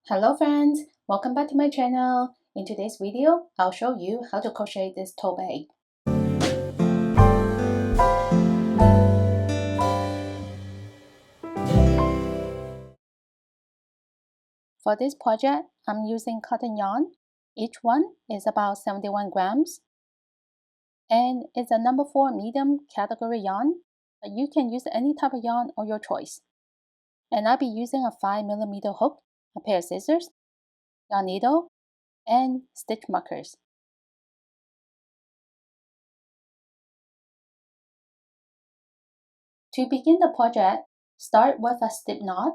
Hello friends, welcome back to my channel. In today's video, I'll show you how to crochet this tote bag. For this project, I'm using cotton yarn. Each one is about 71 grams. And it's a number 4 medium category yarn. You can use any type of yarn of your choice. And I'll be using a 5mm hook, a pair of scissors, yarn needle, and stitch markers. To begin the project, start with a slip knot.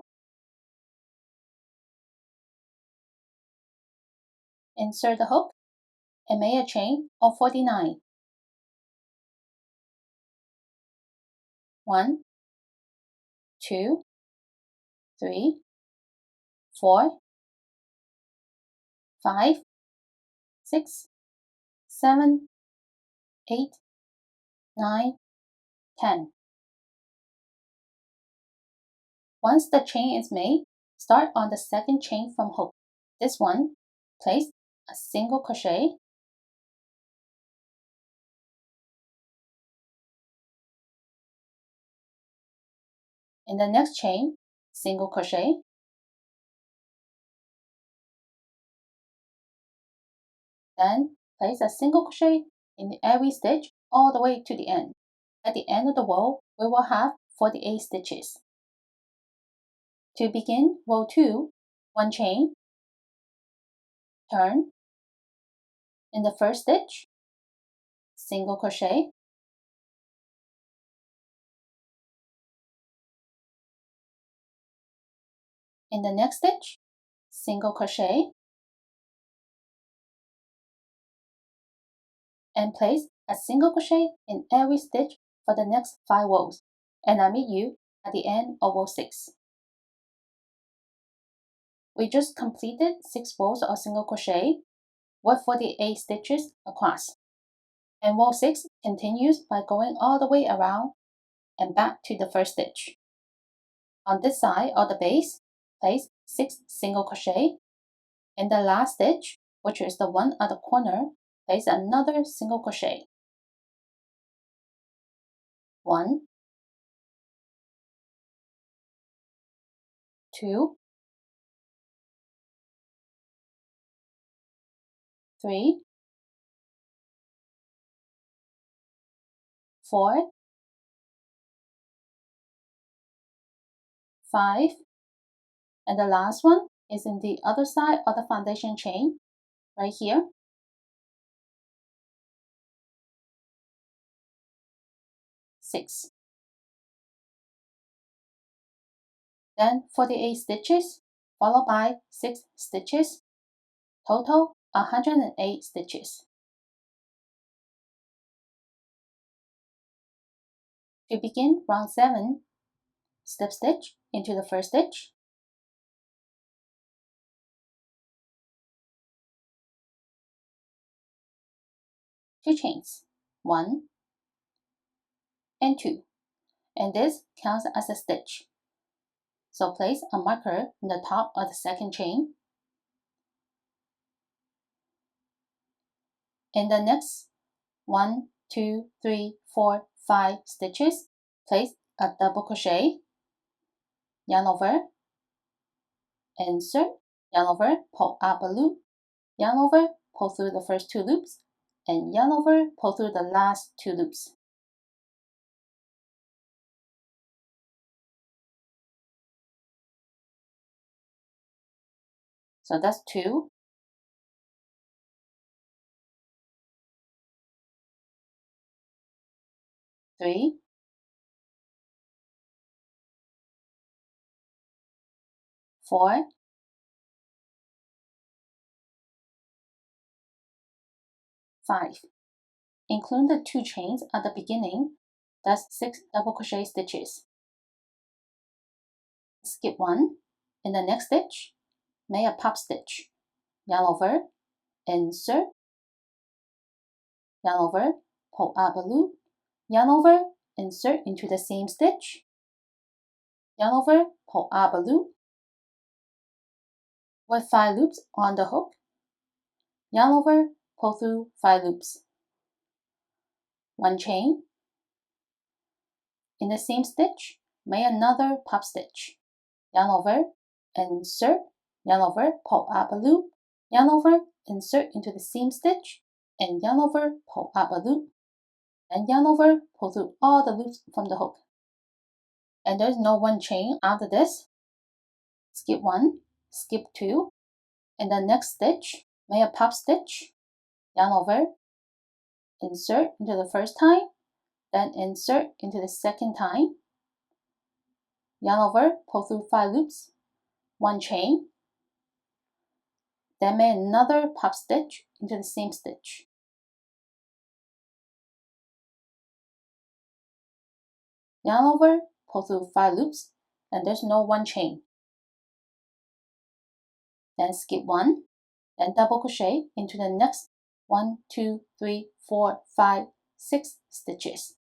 Insert the hook and make a chain of 49. 1, 2, 3, 4, 5, 6, 7, 8, 9, 10. Once the chain is made, start on the second chain from hook. This one, place a single crochet. In the next chain, single crochet. Then place a single crochet in every stitch all the way to the end. At the end of the row, we will have 48 stitches. To begin row 2, 1 chain, turn. In the first stitch, single crochet. In the next stitch, single crochet. And place a single crochet in every stitch for the next 5 rows, and I'll meet you at the end of row 6. We just completed 6 rows of single crochet with 48 stitches across, and row 6 continues by going all the way around and back to the first stitch. On this side of the base, place 6 single crochet. In the last stitch, which is the one at the corner, place another single crochet. 1, 2, 3, 4, 5, and the last one is in the other side of the foundation chain, right here. 6. Then 48 stitches, followed by 6 stitches, total 108 stitches. To begin round 7, slip stitch into the first stitch, two chains, 1 and 2, and this counts as a stitch. So place a marker in the top of the second chain. In the next 1, 2, 3, 4, 5 stitches, place a double crochet, yarn over, insert, yarn over, pull up a loop, yarn over, pull through the first 2 loops, and yarn over, pull through the last 2 loops. So that's 2. 3, 4, 5. Include the 2 chains at the beginning, that's 6 double crochet stitches. Skip 1. In the next stitch, make a pop stitch, yarn over, insert, yarn over, pull up a loop, yarn over, insert into the same stitch, yarn over, pull up a loop, with 5 loops on the hook, yarn over, pull through 5 loops, 1 chain. In the same stitch, make another pop stitch, yarn over, insert, yarn over, pull up a loop, yarn over, insert into the same stitch, and yarn over, pull up a loop, and yarn over, pull through all the loops from the hook. And there's no 1 chain after this. Skip 1, skip 2, in the next stitch, make a pop stitch, yarn over, insert into the first time, then insert into the second time, yarn over, pull through 5 loops, 1 chain, then make another pop stitch into the same stitch. Yarn over, pull through 5 loops, and there's no 1 chain. Then skip 1, then double crochet into the next 1, 2, 3, 4, 5, 6 stitches.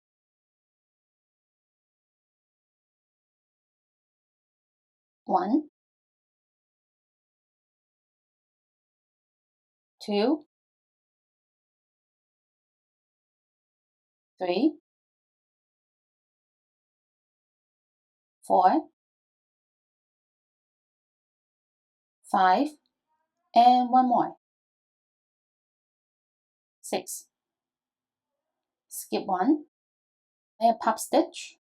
1, 2, 3, 4, 5, and 1 more. 6. Skip 1, make a pop stitch,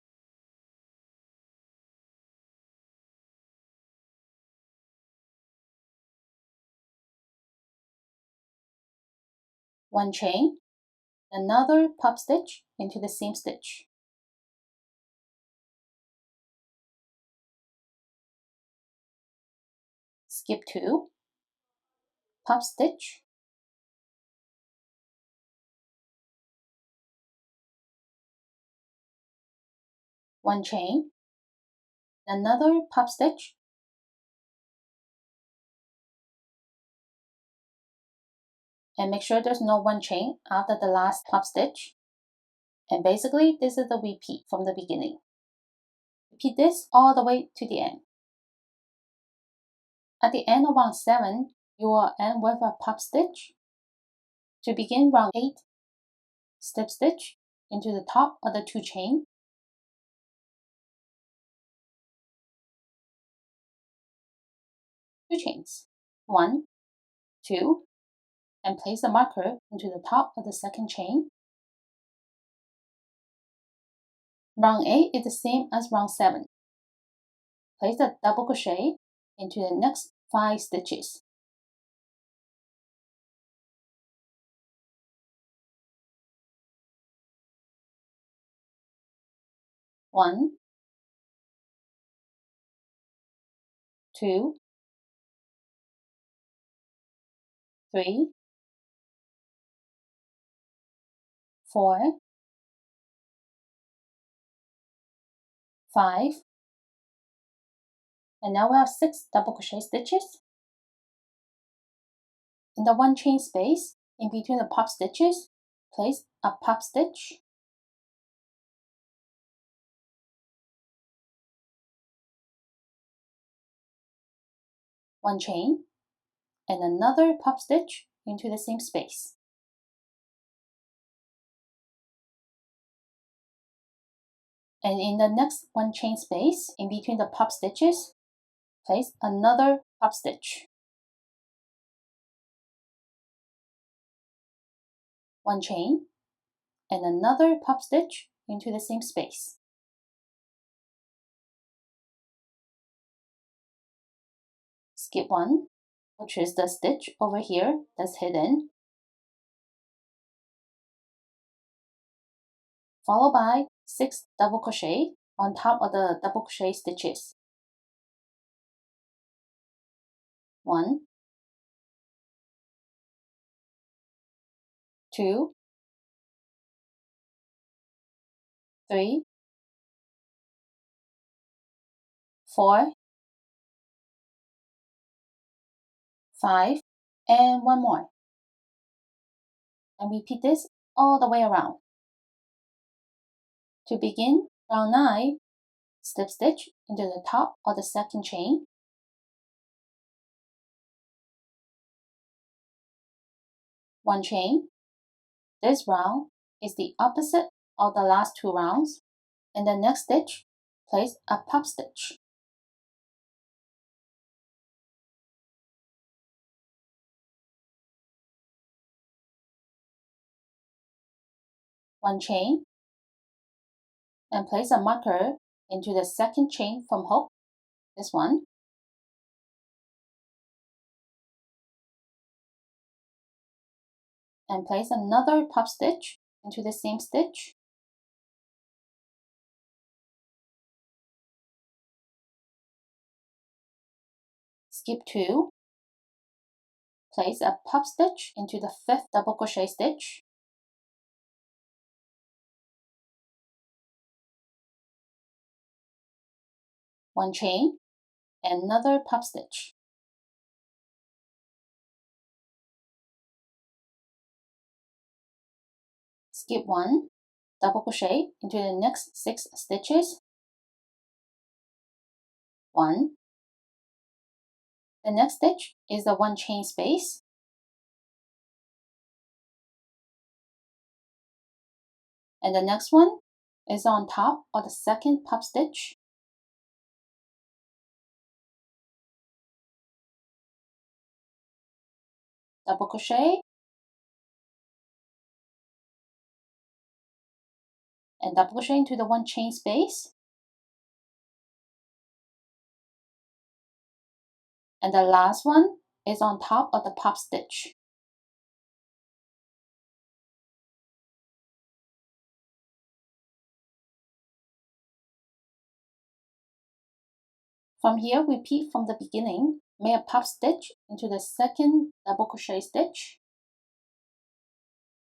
1 chain, another pop stitch into the same stitch. Skip 2, pop stitch, 1 chain, another pop stitch, and make sure there's no 1 chain after the last pop stitch. And basically, this is the repeat from the beginning. Repeat this all the way to the end. At the end of round 7, you will end with a pop stitch. To begin round 8, slip stitch into the top of the 2 chain, two chains, 1, 2, and place the marker into the top of the second chain. Round 8 is the same as round 7. Place the double crochet into the next 5 stitches. One, 2, 3, 4, 5, and now we have 6 double crochet stitches. In the 1 chain space, in between the pop stitches, place a pop stitch, one chain, and another pop stitch into the same space. And in the next 1 chain space, in between the pop stitches, place another pop stitch, 1 chain, and another pop stitch into the same space. Skip 1, which is the stitch over here that's hidden, followed by 6 double crochet on top of the double crochet stitches. 1, 2, 3, 4, 5, and 1 more. And repeat this all the way around. To begin round 9, slip stitch into the top of the second chain, 1 chain. This round is the opposite of the last 2 rounds. In the next stitch, place a puff stitch. 1 chain, and place a marker into the second chain from hook, this one. And place another puff stitch into the same stitch. Skip 2. Place a puff stitch into the 5th double crochet stitch. One chain, another puff stitch. Skip 1, double crochet into the next 6 stitches. 1. The next stitch is the 1 chain space. And the next one is on top of the second puff stitch. Double crochet, and double crochet into the 1 chain space. And the last one is on top of the puff stitch. From here, repeat from the beginning. Make a puff stitch into the second double crochet stitch,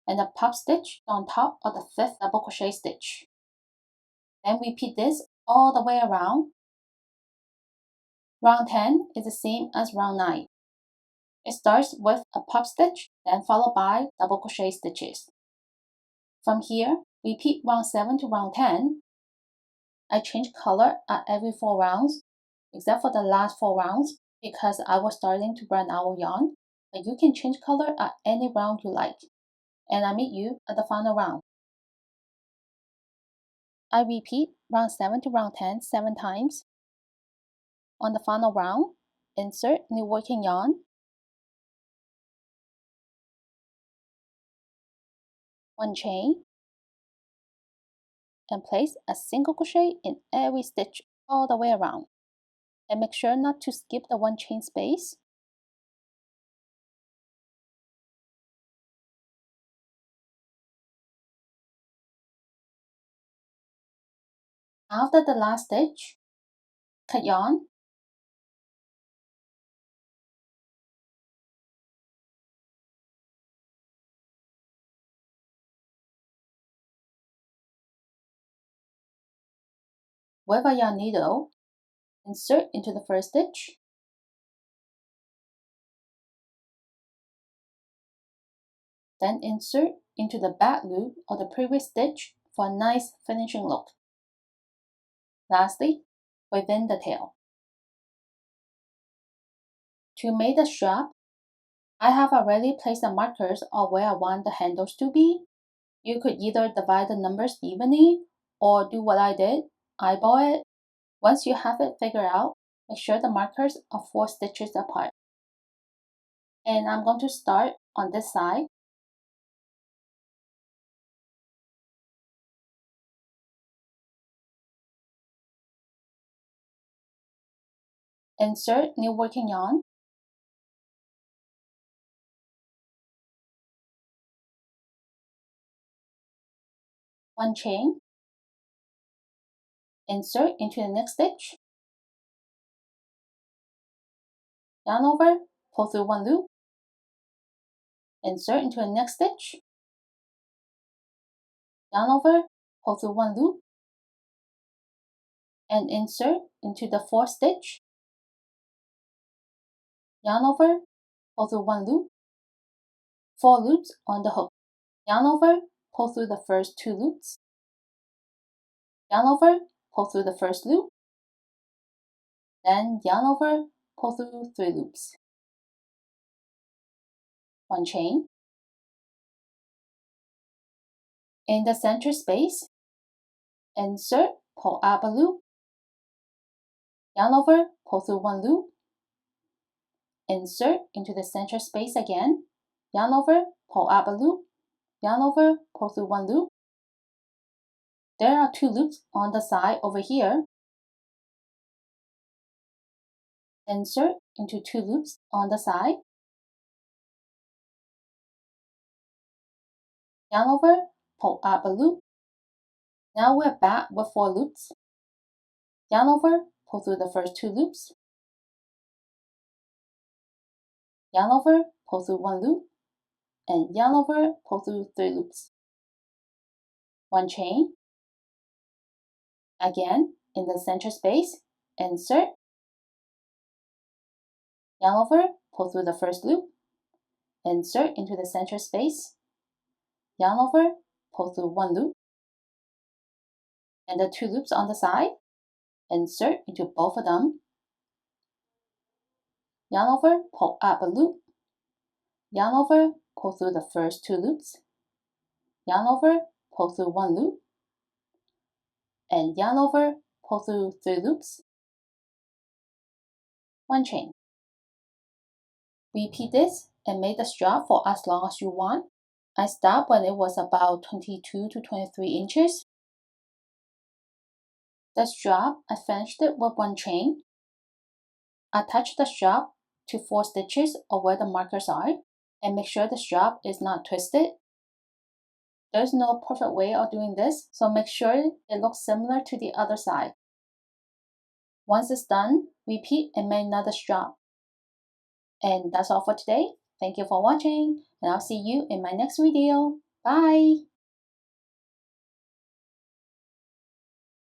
and a puff stitch on top of the 5th double crochet stitch. Then repeat this all the way around. Round 10 is the same as round 9. It starts with a puff stitch, then followed by double crochet stitches. From here, repeat round 7 to round 10. I change color at every 4 rounds, except for the last 4 rounds because I was starting to run out of yarn, but you can change color at any round you like. And I meet you at the final round. I repeat round 7 to round 10 7 times. On the final round, insert new working yarn, 1 chain, and place a single crochet in every stitch all the way around. And make sure not to skip the 1 chain space. After the last stitch, cut yarn, with a yarn needle, insert into the first stitch, then insert into the back loop of the previous stitch for a nice finishing look. Lastly, within the tail. To make the strap, I have already placed the markers of where I want the handles to be. You could either divide the numbers evenly or do what I did, eyeball it. Once you have it figured out, make sure the markers are 4 stitches apart. And I'm going to start on this side. Insert new working yarn, one chain, insert into the next stitch, yarn over, pull through 1 loop, insert into the next stitch, yarn over, pull through 1 loop, and insert into the 4th stitch, yarn over, pull through 1 loop, 4 loops on the hook, yarn over, pull through the first 2 loops, yarn over, pull through the first loop, then yarn over, pull through 3 loops, 1 chain, In the center space, insert, pull up a loop, yarn over, pull through one loop, insert into the center space again, yarn over, pull up a loop, yarn over, pull through one loop. There are 2 loops on the side over here. Insert into 2 loops on the side, yarn over, pull up a loop. Now we're back with 4 loops. Yarn over, pull through the first 2 loops, yarn over, pull through 1 loop, and yarn over, pull through 3 loops. 1 chain. Again, in the center space, insert, yarn over, pull through the first loop, insert into the center space, yarn over, pull through 1 loop, and the 2 loops on the side, insert into both of them, yarn over, pull up a loop, yarn over, pull through the first 2 loops, yarn over, pull through 1 loop, and yarn over, pull through 3 loops, 1 chain. Repeat this and make the strap for as long as you want. I stopped when it was about 22 to 23 inches. The strap, I finished it with 1 chain. Attach the strap to 4 stitches or where the markers are, and make sure the strap is not twisted. There's no perfect way of doing this, so make sure it looks similar to the other side. Once it's done, repeat and make another strap. And that's all for today. Thank you for watching, and I'll see you in my next video. Bye!